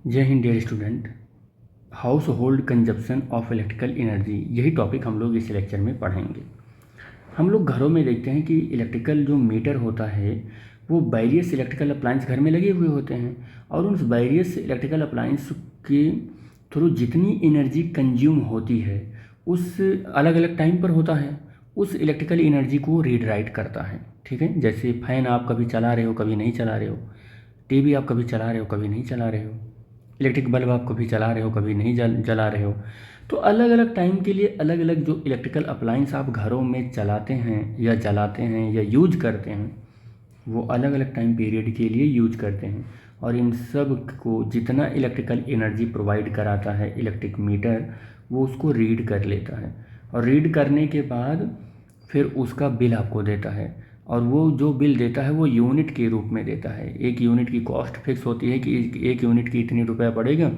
जय हिंद dear student. Household consumption of electrical energy, यही टॉपिक हम लोग इस लेक्चर में पढ़ेंगे। हम लोग घरों में देखते हैं कि इलेक्ट्रिकल जो मीटर होता है वो वेरियस इलेक्ट्रिकल अप्लायंस घर में लगे हुए होते हैं, और उन वेरियस इलेक्ट्रिकल अप्लायंस के थ्रू जितनी एनर्जी कंज्यूम होती है उस अलग अलग टाइम पर होता है, उस इलेक्ट्रिकल एनर्जी को रीड राइट करता है। ठीक है, जैसे फैन आप कभी चला रहे हो कभी नहीं चला रहे हो, टीवी आप कभी चला रहे हो कभी नहीं चला रहे हो, इलेक्ट्रिक बल्ब आप कभी चला रहे हो कभी नहीं जला रहे हो। तो अलग अलग टाइम के लिए अलग अलग जो इलेक्ट्रिकल अप्लायंस आप घरों में चलाते हैं या जलाते हैं या यूज करते हैं वो अलग अलग टाइम पीरियड के लिए यूज करते हैं, और इन सब को जितना इलेक्ट्रिकल एनर्जी प्रोवाइड कराता है इलेक्ट्रिक मीटर वो उसको रीड कर लेता है, और रीड करने के बाद फिर उसका बिल आपको देता है, और वो जो बिल देता है वो यूनिट के रूप में देता है। एक यूनिट की कॉस्ट फिक्स होती है कि एक यूनिट की इतनी रुपया पड़ेगा,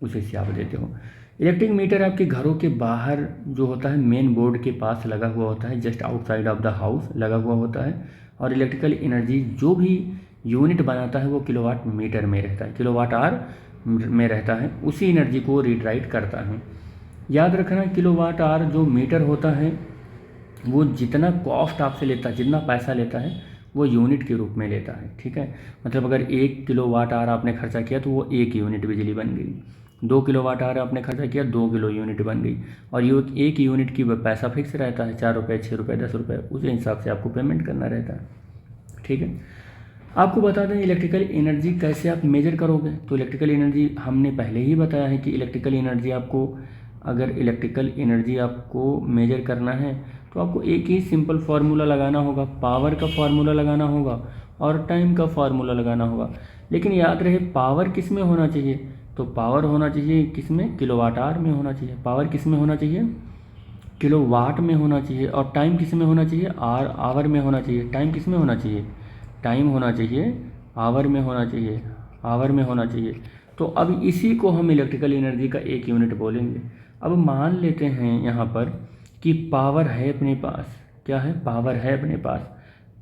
उसे से आप देते हो। इलेक्ट्रिक मीटर आपके घरों के बाहर जो होता है मेन बोर्ड के पास लगा हुआ होता है, just outside of the house लगा हुआ होता है, और इलेक्ट्रिकल एनर्जी जो भी यूनिट बनाता है वो किलोवाट मीटर में रहता है, किलोवाट आवर में रहता है, उसी एनर्जी को रीड राइट करता है। याद रखना, किलोवाट आवर जो मीटर होता है वो जितना कॉस्ट आपसे लेता है, जितना पैसा लेता है वो यूनिट के रूप में लेता है। ठीक है, मतलब अगर 1 किलोवाट आवर आपने खर्चा किया तो वो 1 यूनिट बिजली बन गई, 2 किलोवाट आवर आपने खर्चा किया 2 किलो यूनिट बन गई, और ये 1 यूनिट की पैसा फिक्स रहता है, 4 रुपये 6 रुपये 10 रुपये, उस हिसाब से आपको पेमेंट करना रहता है। ठीक है, आपको बता दें इलेक्ट्रिकल एनर्जी कैसे आप मेजर करोगे। तो इलेक्ट्रिकल एनर्जी हमने पहले ही बताया है कि इलेक्ट्रिकल एनर्जी आपको, अगर इलेक्ट्रिकल एनर्जी आपको मेजर करना है तो आपको एक ही सिंपल फार्मूला लगाना होगा, पावर का फार्मूला लगाना होगा और टाइम का फार्मूला लगाना होगा। लेकिन याद रहे पावर किस में होना चाहिए, तो पावर होना चाहिए किस में, किलोवाट आवर में होना चाहिए। पावर किस में होना चाहिए, किलोवाट में होना चाहिए। और टाइम किस में होना चाहिए, आवर में होना चाहिए। टाइम किस में होना चाहिए, टाइम होना चाहिए आवर में होना चाहिए, आवर में होना चाहिए। तो अब इसी को हम इलेक्ट्रिकल एनर्जी का एक यूनिट बोलेंगे। अब मान लेते हैं यहाँ पर कि पावर है अपने पास, क्या है, पावर है अपने पास,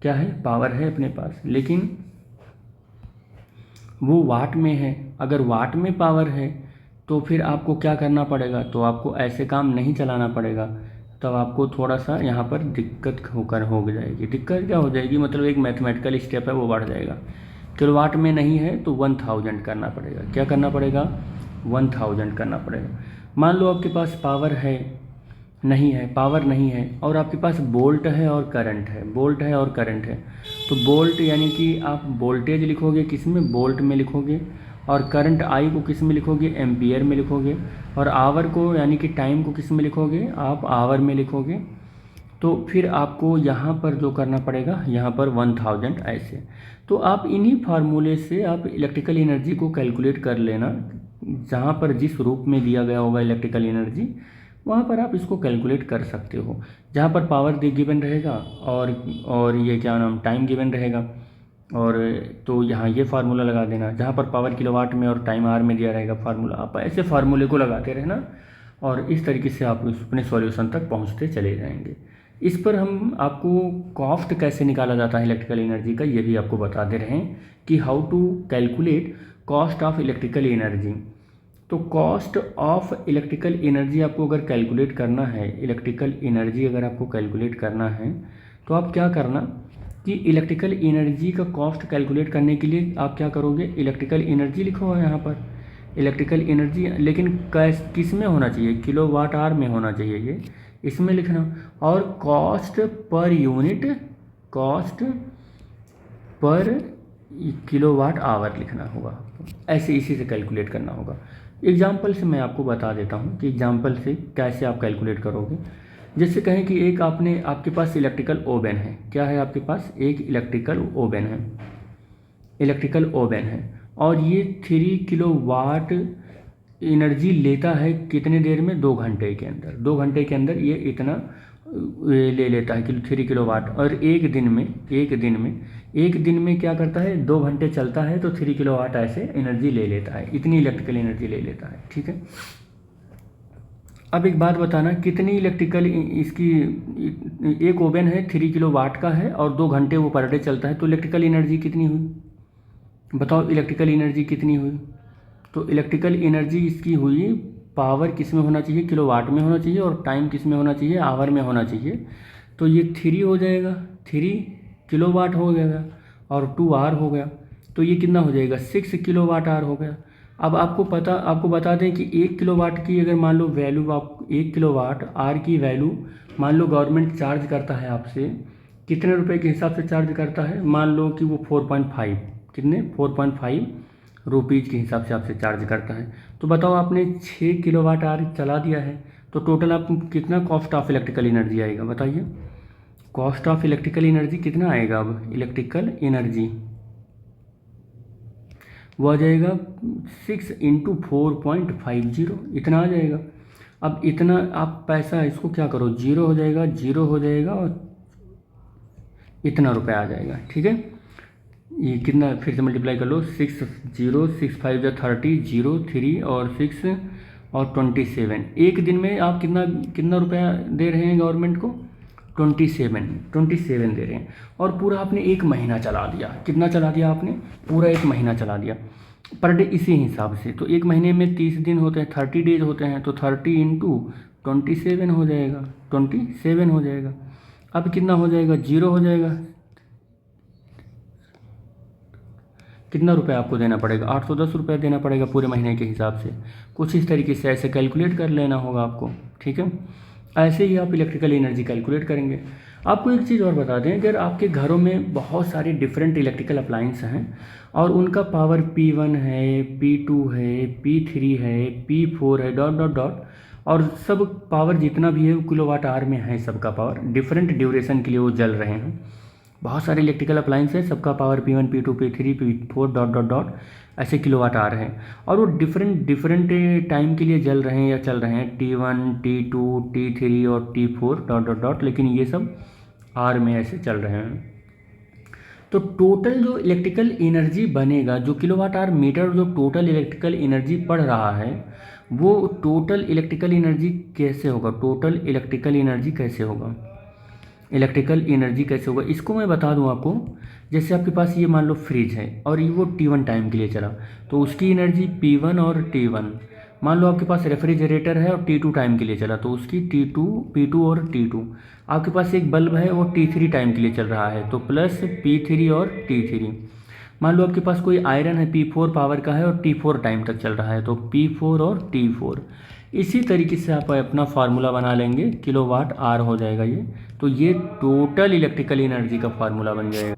क्या है, पावर है अपने पास, लेकिन वो वाट में है। अगर वाट में पावर है तो फिर आपको क्या करना पड़ेगा, तो आपको ऐसे काम नहीं चलाना पड़ेगा, तब आपको थोड़ा सा यहाँ पर दिक्कत हो जाएगी। दिक्कत क्या हो जाएगी, मतलब एक मैथमेटिकल स्टेप है वो बढ़ जाएगा। किलोवाट में नहीं है तो 1000 करना पड़ेगा। क्या करना पड़ेगा, 1000 करना पड़ेगा। मान लो आपके पास पावर है, नहीं है, पावर नहीं है, और आपके पास वोल्ट है और करंट है, वोल्ट है और करंट है। तो वोल्ट यानी कि आप वोल्टेज लिखोगे किस में, वोल्ट में लिखोगे, और करंट आई को किस में लिखोगे, एम्पियर में लिखोगे, और आवर को यानी कि टाइम को किस में लिखोगे, आप आवर में लिखोगे। तो फिर आपको यहाँ पर जो करना पड़ेगा, यहाँ पर 1000 ऐसे। तो आप इन्हीं फार्मूले से आप इलेक्ट्रिकल एनर्जी को कैलकुलेट कर लेना, जहाँ पर जिस रूप में दिया गया होगा इलेक्ट्रिकल एनर्जी वहाँ पर आप इसको कैलकुलेट कर सकते हो। जहाँ पर पावर गिवन रहेगा और ये क्या नाम टाइम गिवन रहेगा, और तो यहाँ ये फार्मूला लगा देना। जहाँ पर पावर किलोवाट में और टाइम आवर में दिया रहेगा फार्मूला, आप ऐसे फार्मूले को लगाते रहना, और इस तरीके से आप अपने सॉल्यूशन तक पहुँचते चले जाएंगे। इस पर हम आपको कॉस्ट कैसे निकाला जाता है इलेक्ट्रिकल एनर्जी का ये भी आपको बता दे रहे हैं कि how to calculate cost of electrical energy. तो कॉस्ट ऑफ इलेक्ट्रिकल एनर्जी आपको अगर कैलकुलेट करना है, इलेक्ट्रिकल एनर्जी अगर आपको कैलकुलेट करना है तो आप क्या करना कि इलेक्ट्रिकल एनर्जी का कॉस्ट कैलकुलेट करने के लिए आप क्या करोगे, इलेक्ट्रिकल एनर्जी लिखो यहाँ पर, इलेक्ट्रिकल एनर्जी, लेकिन किस में होना चाहिए, किलोवाट आवर में होना चाहिए, ये इसमें लिखना। और cost per unit, cost per kilowatt hour लिखना होगा। ऐसे इसी से कैलकुलेट करना होगा। एग्जाम्पल से मैं आपको बता देता हूँ कि एग्जाम्पल से कैसे आप कैलकुलेट करोगे। जैसे कहें कि एक आपके पास इलेक्ट्रिकल ओवन है, क्या है आपके पास, एक इलेक्ट्रिकल ओवन है, इलेक्ट्रिकल ओवन है, और ये 3 किलोवाट एनर्जी लेता है कितने देर में, 2 घंटे के अंदर। 2 घंटे के अंदर ये इतना ले लेता है कि 3 किलोवाट, और एक दिन में क्या करता है, 2 घंटे चलता है तो 3 किलोवाट ऐसे एनर्जी ले लेता है, इतनी इलेक्ट्रिकल एनर्जी ले लेता है। ठीक है, अब एक बात बताना, कितनी इलेक्ट्रिकल इसकी, एक ओवन है 3 किलोवाट का है और 2 घंटे वो पर डे चलता है, तो इलेक्ट्रिकल एनर्जी कितनी हुई, बताओ इलेक्ट्रिकल एनर्जी कितनी हुई, तो इलेक्ट्रिकल एनर्जी इसकी हुई, पावर किस में होना चाहिए, किलोवाट में होना चाहिए, और टाइम किस में होना चाहिए, आवर में होना चाहिए। तो ये 3 हो जाएगा, 3 किलोवाट हो गया, और 2 आर हो गया, तो ये कितना हो जाएगा, 6 किलोवाट आर हो गया। अब आपको बता दें कि 1 किलोवाट की अगर मान लो वैल्यू, आप 1 किलोवाट आर की वैल्यू मान लो गवर्नमेंट चार्ज करता है आपसे, कितने रुपए के हिसाब से चार्ज करता है, मान लो कि वो 4.5, कितने 4.5 रुपीज़ के हिसाब से आपसे चार्ज करता है। तो बताओ आपने 6 किलोवाट आवर चला दिया है, तो टोटल आपको कितना कॉस्ट ऑफ इलेक्ट्रिकल एनर्जी आएगा, बताइए। कॉस्ट ऑफ इलेक्ट्रिकल एनर्जी कितना आएगा, अब इलेक्ट्रिकल एनर्जी वो आ जाएगा 6 × 4.50, इतना आ जाएगा। अब इतना आप पैसा इसको क्या करो, जीरो हो जाएगा, जीरो हो जाएगा, और इतना रुपया आ जाएगा, ठीक है। ये कितना फिर से मल्टीप्लाई कर लो, 6 0 6 5 30, 0 3 और 6 और 27। एक दिन में आप कितना रुपया दे रहे हैं गवर्नमेंट को, 27 दे रहे हैं। और पूरा आपने एक महीना चला दिया, कितना चला दिया आपने, पूरा एक महीना चला दिया पर डे इसी हिसाब से। तो एक महीने में 30 दिन होते हैं, 30 डेज होते हैं, तो 30 × 27 हो जाएगा, 27 हो जाएगा। अब कितना हो जाएगा, जीरो हो जाएगा। कितना रुपये आपको देना पड़ेगा, 810 रुपये देना पड़ेगा पूरे महीने के हिसाब से। कुछ इस तरीके से ऐसे कैलकुलेट कर लेना होगा आपको, ठीक है। ऐसे ही आप इलेक्ट्रिकल एनर्जी कैलकुलेट करेंगे। आपको एक चीज़ और बता दें, अगर आपके घरों में बहुत सारे डिफरेंट इलेक्ट्रिकल अप्लाइंस हैं और उनका पावर P1 है, P2 है, P3 है, P4 है, डॉट डॉट डॉट, और सब पावर जितना भी है वो किलोवाट आवर में है, सबका पावर डिफरेंट ड्यूरेशन के लिए वो जल रहे हैं। बहुत सारे इलेक्ट्रिकल अप्लाइंस है, सबका power P1 P2 P3 P4 dot dot dot ऐसे किलोवाट आवर है, और वो डिफरेंट टाइम के लिए जल रहे हैं या चल रहे हैं, T1 T2 T3 और T4 डॉट डॉट डॉट, लेकिन ये सब आर में ऐसे चल रहे हैं। तो टोटल जो इलेक्ट्रिकल एनर्जी बनेगा, जो किलोवाट आवर मीटर जो टोटल इलेक्ट्रिकल एनर्जी पड़ रहा है, वो टोटल इलेक्ट्रिकल एनर्जी कैसे होगा, टोटल इलेक्ट्रिकल एनर्जी कैसे होगा, इलेक्ट्रिकल एनर्जी कैसे होगा, इसको मैं बता दूं आपको। जैसे आपके पास ये मान लो फ्रिज है और ये वो T1 टाइम के लिए चला, तो उसकी एनर्जी P1 और T1। मान लो आपके पास रेफ्रिजरेटर है और T2 टाइम के लिए चला, तो उसकी T2 P2 और T2। आपके पास एक बल्ब है वो T3 टाइम के लिए चल रहा है, तो प्लस P3 और T3। मान लो आपके पास कोई आयरन है P4 पावर का है और T4 टाइम तक चल रहा है, तो P4 और T4। इसी तरीके से आप अपना फार्मूला बना लेंगे, किलोवाट आवर हो जाएगा ये। तो ये टोटल इलेक्ट्रिकल एनर्जी का फार्मूला बन जाएगा।